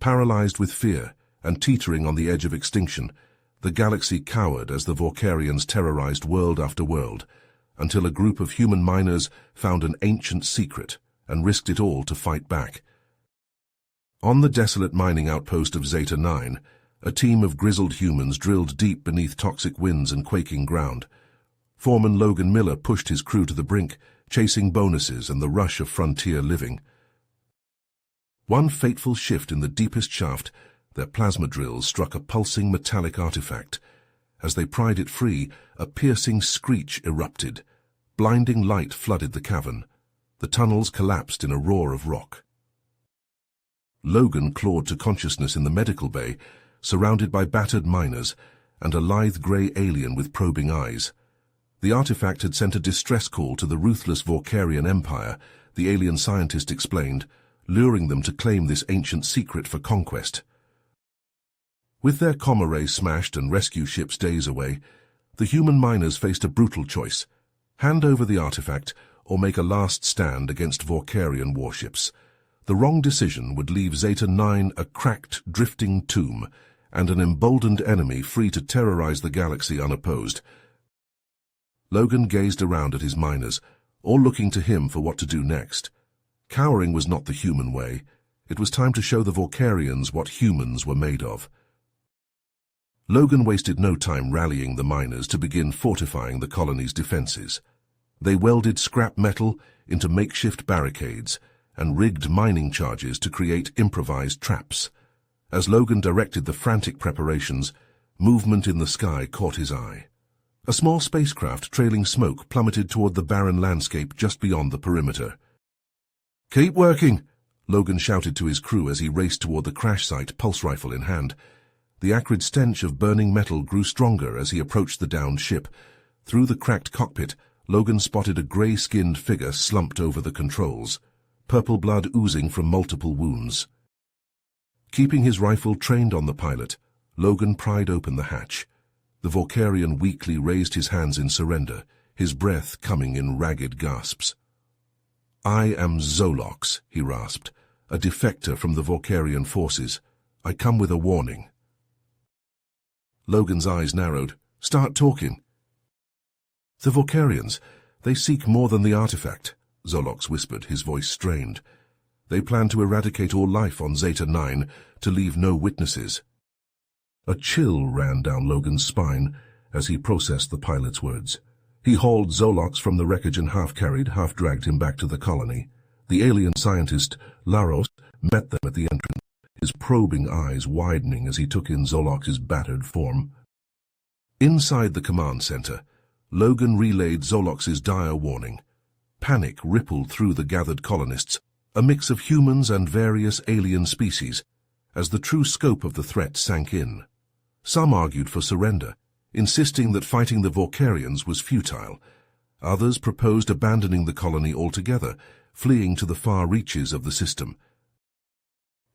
Paralyzed with fear and teetering on the edge of extinction, the galaxy cowered as the Vorkarians terrorized world after world, until a group of human miners found an ancient secret and risked it all to fight back. On the desolate mining outpost of Zeta 9, a team of grizzled humans drilled deep beneath toxic winds and quaking ground. Foreman Logan Miller pushed his crew to the brink, chasing bonuses and the rush of frontier living. One fateful shift in the deepest shaft, their plasma drills struck a pulsing metallic artifact. As they pried it free, a piercing screech erupted. Blinding light flooded the cavern. The tunnels collapsed in a roar of rock. Logan clawed to consciousness in the medical bay, surrounded by battered miners and a lithe grey alien with probing eyes. The artifact had sent a distress call to the ruthless Vorkarian Empire, the alien scientist explained, luring them to claim this ancient secret for conquest. With their comm array smashed and rescue ships days away, the human miners faced a brutal choice: hand over the artifact or make a last stand against Vorkarian warships. The wrong decision would leave Zeta 9 a cracked, drifting tomb, and an emboldened enemy free to terrorize the galaxy unopposed. Logan gazed around at his miners, all looking to him for what to do next. Cowering was not the human way. It was time to show the Vorkarians what humans were made of. Logan wasted no time rallying the miners to begin fortifying the colony's defenses. They welded scrap metal into makeshift barricades and rigged mining charges to create improvised traps. As Logan directed the frantic preparations, movement in the sky caught his eye. A small spacecraft trailing smoke plummeted toward the barren landscape just beyond the perimeter. "Keep working!" Logan shouted to his crew as he raced toward the crash site, pulse rifle in hand. The acrid stench of burning metal grew stronger as he approached the downed ship. Through the cracked cockpit, Logan spotted a gray-skinned figure slumped over the controls, purple blood oozing from multiple wounds. Keeping his rifle trained on the pilot, Logan pried open the hatch. The Vorkarian weakly raised his hands in surrender, his breath coming in ragged gasps. "I am Zolox," he rasped, "a defector from the Vorkarian forces. I come with a warning." Logan's eyes narrowed. "Start talking." "The Vorkarians, they seek more than the artifact," Zolox whispered, his voice strained. "They plan to eradicate all life on Zeta 9, to leave no witnesses." A chill ran down Logan's spine as he processed the pilot's words. He hauled Zolox from the wreckage and half-carried, half-dragged him back to the colony. The alien scientist, Laros, met them at the entrance, his probing eyes widening as he took in Zolox's battered form. Inside the command center, Logan relayed Zolox's dire warning. Panic rippled through the gathered colonists, a mix of humans and various alien species, as the true scope of the threat sank in. Some argued for surrender, insisting that fighting the Vorkarians was futile. Others proposed abandoning the colony altogether, fleeing to the far reaches of the system.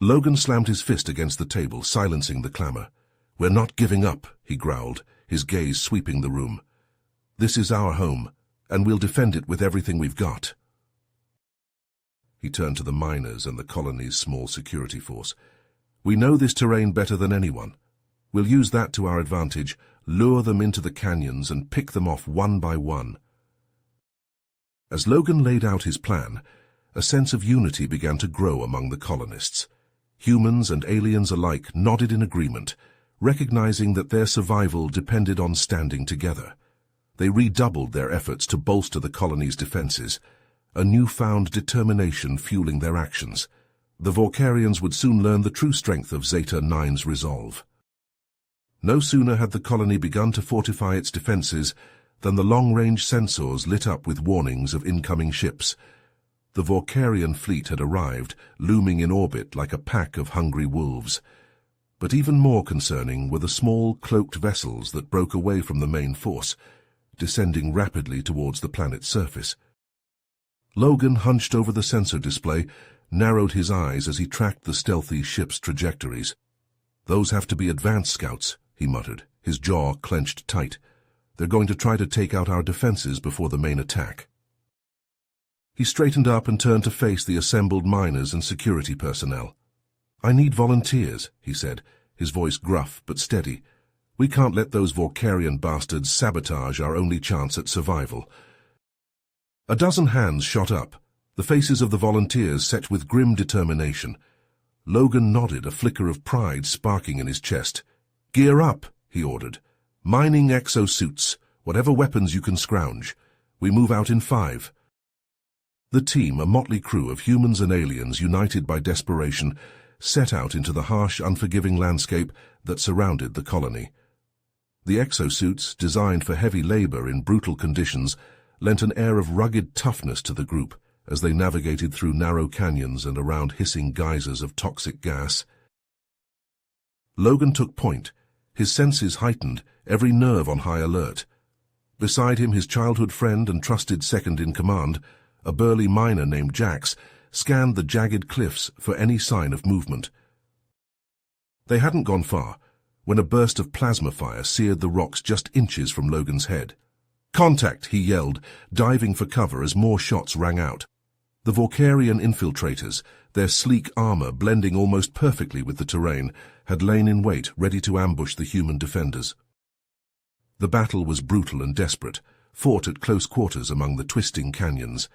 Logan slammed his fist against the table, silencing the clamor. "We're not giving up," he growled, his gaze sweeping the room. "This is our home, and we'll defend it with everything we've got." He turned to the miners and the colony's small security force. "We know this terrain better than anyone. We'll use that to our advantage, lure them into the canyons and pick them off one by one." As Logan laid out his plan, a sense of unity began to grow among the colonists. Humans and aliens alike nodded in agreement, recognizing that their survival depended on standing together. They redoubled their efforts to bolster the colony's defenses, a newfound determination fueling their actions. The Vorkarians would soon learn the true strength of Zeta 9's resolve. No sooner had the colony begun to fortify its defenses than the long-range sensors lit up with warnings of incoming ships. The Vorkarian fleet had arrived, looming in orbit like a pack of hungry wolves. But even more concerning were the small, cloaked vessels that broke away from the main force, descending rapidly towards the planet's surface. Logan hunched over the sensor display, narrowed his eyes as he tracked the stealthy ship's trajectories. "Those have to be advanced scouts," he muttered, his jaw clenched tight. "They're going to try to take out our defenses before the main attack." He straightened up and turned to face the assembled miners and security personnel. "I need volunteers," he said, his voice gruff but steady. "We can't let those Vorkarian bastards sabotage our only chance at survival." A dozen hands shot up, the faces of the volunteers set with grim determination. Logan nodded, a flicker of pride sparking in his chest. "Gear up," he ordered. "Mining exosuits, whatever weapons you can scrounge. We move out in 5. The team, a motley crew of humans and aliens united by desperation, set out into the harsh, unforgiving landscape that surrounded the colony. The exosuits, designed for heavy labor in brutal conditions, lent an air of rugged toughness to the group as they navigated through narrow canyons and around hissing geysers of toxic gas. Logan took point, his senses heightened, every nerve on high alert. Beside him, his childhood friend and trusted second-in-command, a burly miner named Jax, scanned the jagged cliffs for any sign of movement. They hadn't gone far when a burst of plasma fire seared the rocks just inches from Logan's head. "Contact!" he yelled, diving for cover as more shots rang out. The Vorkarian infiltrators, their sleek armor blending almost perfectly with the terrain, had lain in wait, ready to ambush the human defenders. The battle was brutal and desperate, fought at close quarters among the twisting canyons.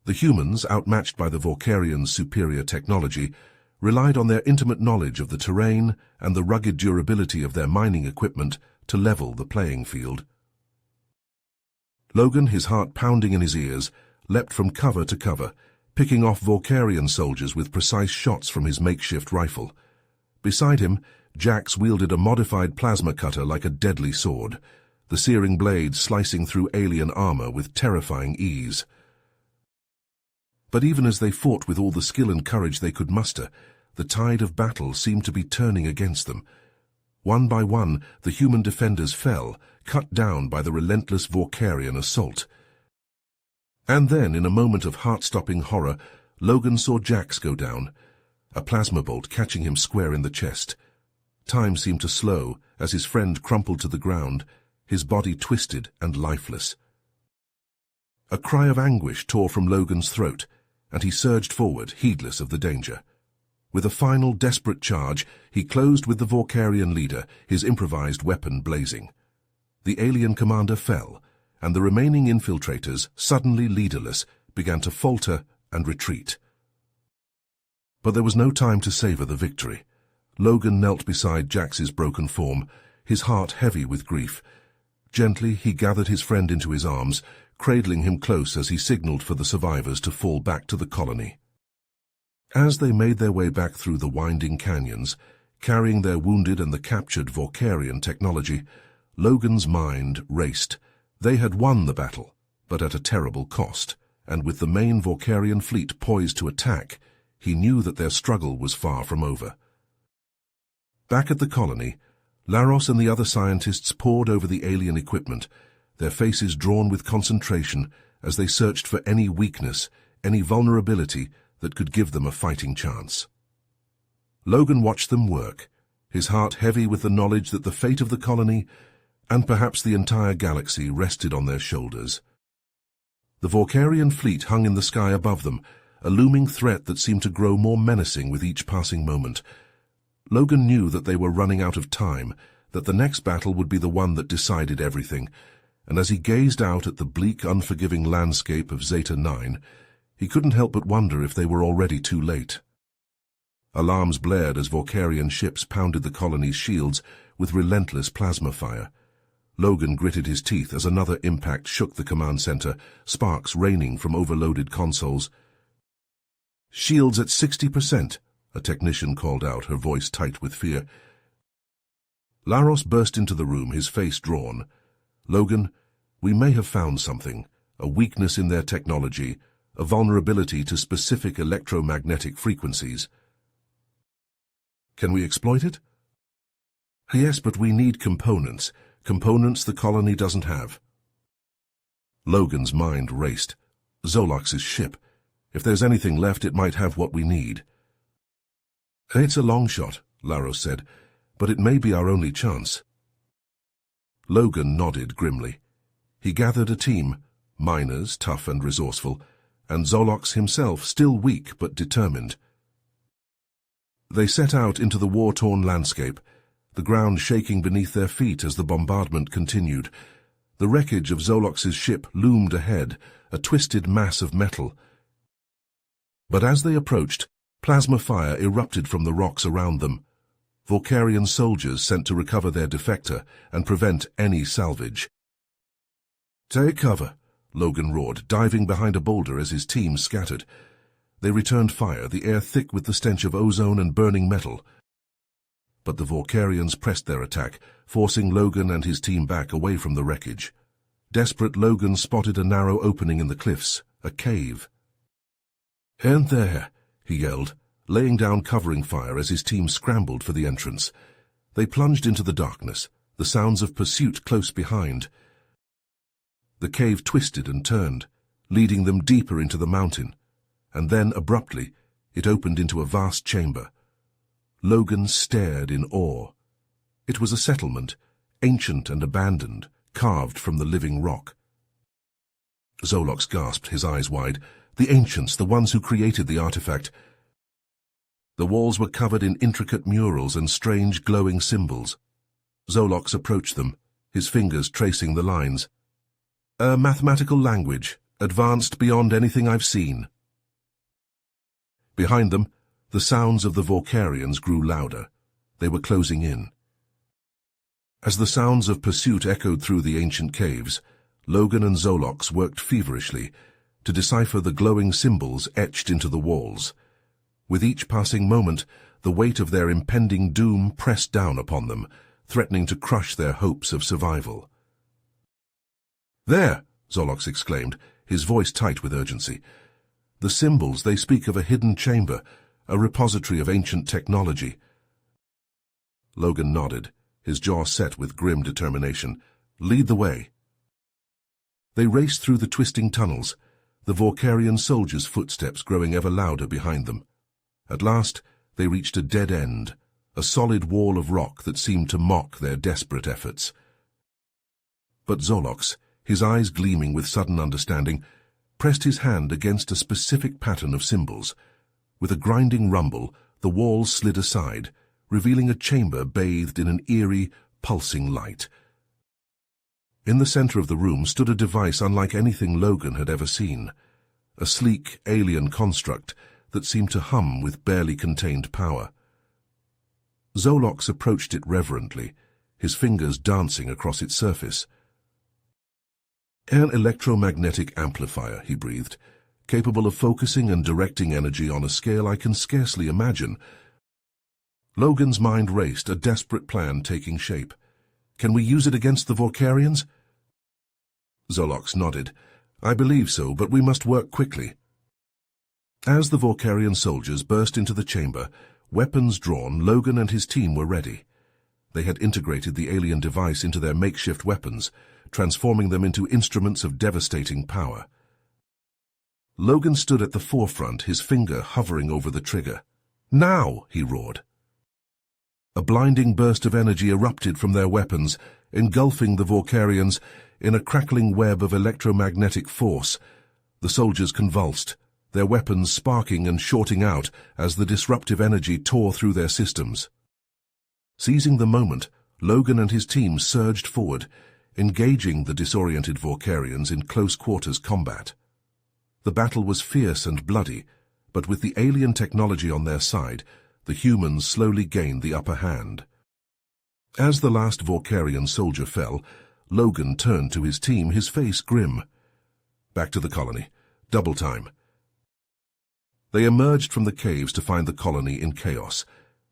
The humans, outmatched by the Vorkarians' superior technology, relied on their intimate knowledge of the terrain and the rugged durability of their mining equipment to level the playing field. Logan, his heart pounding in his ears, leapt from cover to cover, picking off Vorkarian soldiers with precise shots from his makeshift rifle. Beside him, Jax wielded a modified plasma cutter like a deadly sword, the searing blade slicing through alien armor with terrifying ease. But even as they fought with all the skill and courage they could muster, the tide of battle seemed to be turning against them. One by one, the human defenders fell, cut down by the relentless Vorkarian assault. And then, in a moment of heart-stopping horror, Logan saw Jax go down, a plasma bolt catching him square in the chest. Time seemed to slow as his friend crumpled to the ground, his body twisted and lifeless. A cry of anguish tore from Logan's throat, and he surged forward, heedless of the danger. With a final desperate charge, he closed with the Vorkarian leader, his improvised weapon blazing. The alien commander fell, and the remaining infiltrators, suddenly leaderless, began to falter and retreat. But there was no time to savor the victory. Logan knelt beside Jax's broken form, his heart heavy with grief. Gently, he gathered his friend into his arms, cradling him close as he signaled for the survivors to fall back to the colony. As they made their way back through the winding canyons, carrying their wounded and the captured Vorkarian technology, Logan's mind raced. They had won the battle, but at a terrible cost, and with the main Vorkarian fleet poised to attack, he knew that their struggle was far from over. Back at the colony, Laros and the other scientists pored over the alien equipment, their faces drawn with concentration as they searched for any weakness, any vulnerability that could give them a fighting chance. Logan watched them work, his heart heavy with the knowledge that the fate of the colony and perhaps the entire galaxy rested on their shoulders. The Vorkarian fleet hung in the sky above them, a looming threat that seemed to grow more menacing with each passing moment. Logan knew that they were running out of time, that the next battle would be the one that decided everything, and as he gazed out at the bleak, unforgiving landscape of Zeta 9, he couldn't help but wonder if they were already too late. Alarms blared as Vorkarian ships pounded the colony's shields with relentless plasma fire. Logan gritted his teeth as another impact shook the command center, sparks raining from overloaded consoles. "Shields at 60%, a technician called out, her voice tight with fear. Laros burst into the room, his face drawn. "Logan, we may have found something, a weakness in their technology, a vulnerability to specific electromagnetic frequencies. Can we exploit it?" "Yes, but we need components. Components the colony doesn't have." Logan's mind raced. Zolox's ship. If there's anything left, it might have what we need. "It's a long shot," Laros said, "but it may be our only chance." Logan nodded grimly. He gathered a team, miners, tough and resourceful, and Zolox himself, still weak but determined. They set out into the war-torn landscape, the ground shaking beneath their feet as the bombardment continued. The wreckage of Zolox's ship loomed ahead, a twisted mass of metal. But as they approached, plasma fire erupted from the rocks around them. Vorkarian soldiers sent to recover their defector and prevent any salvage. "Take cover," Logan roared, diving behind a boulder as his team scattered. They returned fire, the air thick with the stench of ozone and burning metal. But the Vorkarians pressed their attack, forcing Logan and his team back away from the wreckage. Desperate, Logan spotted a narrow opening in the cliffs, a cave. "In there," he yelled, laying down covering fire as his team scrambled for the entrance. They plunged into the darkness, the sounds of pursuit close behind. The cave twisted and turned, leading them deeper into the mountain, and then, abruptly, it opened into a vast chamber. Logan stared in awe. It was a settlement, ancient and abandoned, carved from the living rock. Zolox gasped, his eyes wide. The ancients, the ones who created the artifact. The walls were covered in intricate murals and strange glowing symbols. Zolox approached them, his fingers tracing the lines. "A mathematical language, advanced beyond anything I've seen." Behind them, the sounds of the Vorkarians grew louder. They were closing in. As the sounds of pursuit echoed through the ancient caves, Logan and Zolox worked feverishly to decipher the glowing symbols etched into the walls. With each passing moment, the weight of their impending doom pressed down upon them, threatening to crush their hopes of survival. "There!" Zolox exclaimed, his voice tight with urgency. "The symbols, they speak of a hidden chamber, a repository of ancient technology." Logan nodded, his jaw set with grim determination. "Lead the way." They raced through the twisting tunnels, the Vorkarian soldiers' footsteps growing ever louder behind them. At last, they reached a dead end, a solid wall of rock that seemed to mock their desperate efforts. But Zolox, his eyes gleaming with sudden understanding, pressed his hand against a specific pattern of symbols. With a grinding rumble, the walls slid aside, revealing a chamber bathed in an eerie, pulsing light. In the center of the room stood a device unlike anything Logan had ever seen, a sleek, alien construct that seemed to hum with barely contained power. Zolox approached it reverently, his fingers dancing across its surface. "An electromagnetic amplifier," he breathed, "capable of focusing and directing energy on a scale I can scarcely imagine." Logan's mind raced, a desperate plan taking shape. "Can we use it against the Vorkarians?" Zolox nodded. "I believe so, but we must work quickly." As the Vorkarian soldiers burst into the chamber, weapons drawn, Logan and his team were ready. They had integrated the alien device into their makeshift weapons, transforming them into instruments of devastating power. Logan stood at the forefront, his finger hovering over the trigger. "Now!" he roared. A blinding burst of energy erupted from their weapons, engulfing the Vorkarians in a crackling web of electromagnetic force. The soldiers convulsed, their weapons sparking and shorting out as the disruptive energy tore through their systems. Seizing the moment, Logan and his team surged forward, engaging the disoriented Vorkarians in close-quarters combat. The battle was fierce and bloody, but with the alien technology on their side, the humans slowly gained the upper hand. As the last Vorkarian soldier fell, Logan turned to his team, his face grim. "Back to the colony. Double time." They emerged from the caves to find the colony in chaos,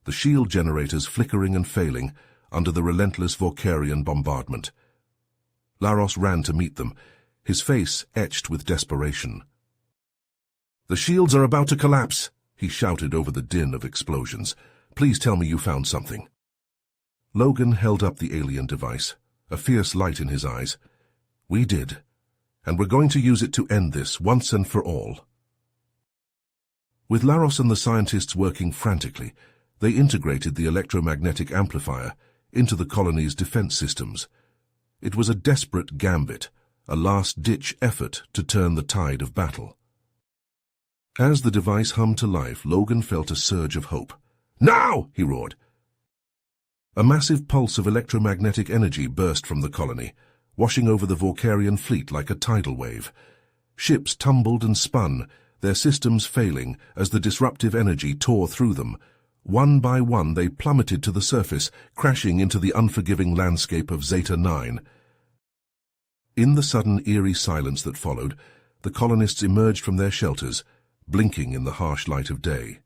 the shield generators flickering and failing under the relentless Vorkarian bombardment. Laros ran to meet them, his face etched with desperation. "The shields are about to collapse," he shouted over the din of explosions. "Please tell me you found something." Logan held up the alien device, a fierce light in his eyes. "We did, and we're going to use it to end this once and for all." With Laros and the scientists working frantically, they integrated the electromagnetic amplifier into the colony's defense systems. It was a desperate gambit, a last-ditch effort to turn the tide of battle. As the device hummed to life, Logan felt a surge of hope. Now! He roared. A massive pulse of electromagnetic energy burst from the colony, washing over the Vorkarian fleet like a tidal wave. Ships tumbled and spun, their systems failing as the disruptive energy tore through them. One by one they plummeted to the surface, crashing into the unforgiving landscape of Zeta 9. In the sudden eerie silence that followed, the colonists emerged from their shelters, blinking in the harsh light of day.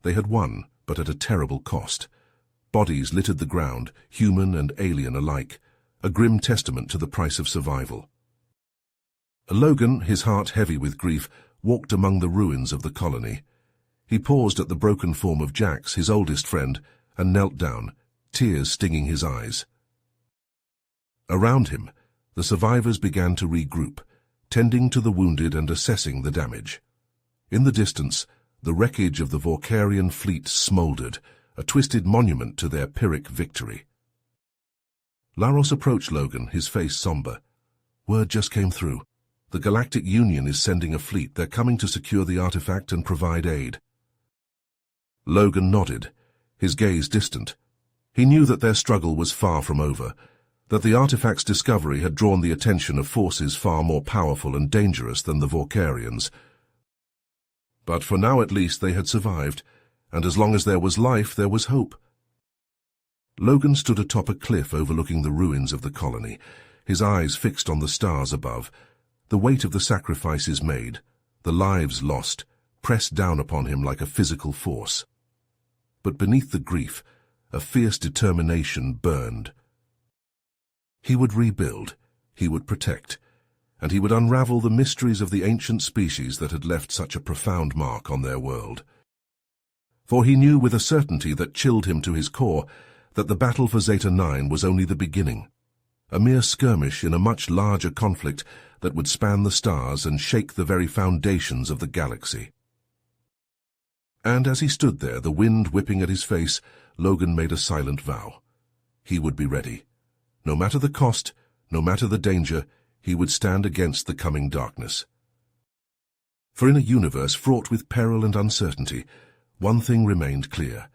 They had won, but at a terrible cost. Bodies littered the ground, human and alien alike, a grim testament to the price of survival. Logan, his heart heavy with grief, walked among the ruins of the colony. He paused at the broken form of Jax, his oldest friend, and knelt down, tears stinging his eyes. Around him, the survivors began to regroup, tending to the wounded and assessing the damage. In the distance, the wreckage of the Vorkarian fleet smoldered, a twisted monument to their Pyrrhic victory. Laros approached Logan, his face somber. Word just came through. The Galactic Union is sending a fleet. They're coming to secure the artifact and provide aid. Logan nodded, his gaze distant. He knew that their struggle was far from over, that the artifact's discovery had drawn the attention of forces far more powerful and dangerous than the Vorkarians. But for now at least they had survived, and as long as there was life, there was hope. Logan stood atop a cliff overlooking the ruins of the colony, his eyes fixed on the stars above. The weight of the sacrifices made, the lives lost, pressed down upon him like a physical force. But beneath the grief, a fierce determination burned. He would rebuild, he would protect, and he would unravel the mysteries of the ancient species that had left such a profound mark on their world. For he knew with a certainty that chilled him to his core that the battle for Zeta 9 was only the beginning, a mere skirmish in a much larger conflict that would span the stars and shake the very foundations of the galaxy. And as he stood there, the wind whipping at his face, Logan made a silent vow. He would be ready. No matter the cost, no matter the danger, he would stand against the coming darkness. For in a universe fraught with peril and uncertainty, one thing remained clear.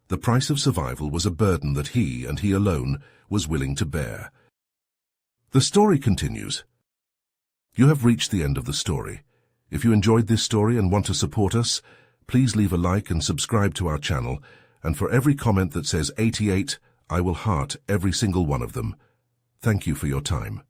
The price of survival was a burden that he, and he alone, was willing to bear. The story continues. You have reached the end of the story. If you enjoyed this story and want to support us, please leave a like and subscribe to our channel, and for every comment that says 88, I will heart every single one of them. Thank you for your time.